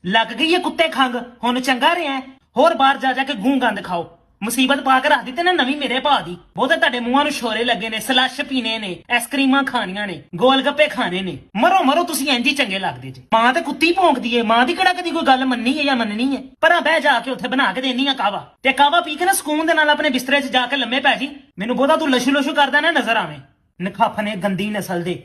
ਲੱਗ ਗਈ ਹੈ ਕੁੱਤੇ ਖੰਗ, ਹੁਣ ਚੰਗਾ ਰਿਹਾ ਹੋਰ ਬਾਹਰ ਜਾ ਜਾ ਕੇ ਗੂੰ ਗੰਦ ਖਾਓ। ਮੁਸੀਬਤ ਪਾ ਕੇ ਰੱਖ ਦਿੱਤੇ ਨਾ ਨਵੀਂ ਮੇਰੇ ਭਾ ਦੀ। ਬਹੁਤੇ ਤੁਹਾਡੇ ਮੂੰਹਾਂ ਨੂੰ ਸ਼ੋਰੇ ਲੱਗੇ ਨੇ, ਸਲੱਸ਼ ਪੀਣੇ ਨੇ, ਆਈਸਕ੍ਰੀਮਾਂ ਖਾਣੀਆਂ ਨੇ, ਗੋਲ ਗੱਪੇ ਖਾਣੇ ਨੇ। ਮਰੋ ਮਰੋ, ਤੁਸੀਂ ਇੰਜ ਹੀ ਚੰਗੇ ਲੱਗਦੇ ਜੇ। ਮਾਂ ਤੇ ਕੁੱਤੀ ਭੌਂਕਦੀ ਏ, ਮਾਂ ਦੀ ਕਿਹੜਾ ਕਦੀ ਕੋਈ ਗੱਲ ਮੰਨੀ ਹੈ ਜਾਂ ਮੰਨਣੀ ਹੈ। ਪਰਾਂ ਬਹਿ ਜਾ ਕੇ ਉੱਥੇ ਬਣਾ ਕੇ ਦੇਣੀ ਆ ਕਾਵਾ, ਤੇ ਕਾਵਾ ਪੀ ਕੇ ਨਾ ਸਕੂਨ ਦੇ ਨਾਲ ਆਪਣੇ ਬਿਸਤਰੇ 'ਚ ਜਾ ਕੇ ਲੰਮੇ ਪੈ ਜੀ। ਮੈਨੂੰ ਬਹੁਤਾ ਤੂੰ ਲਸ਼ੂ ਲਸ਼ੂ ਕਰਦਾ ਨਾ ਨਜ਼ਰ ਆਵੇਂ। ਨਖਾਫਨੇ ਗੰਦੀ ਨਸਲ ਦੇ।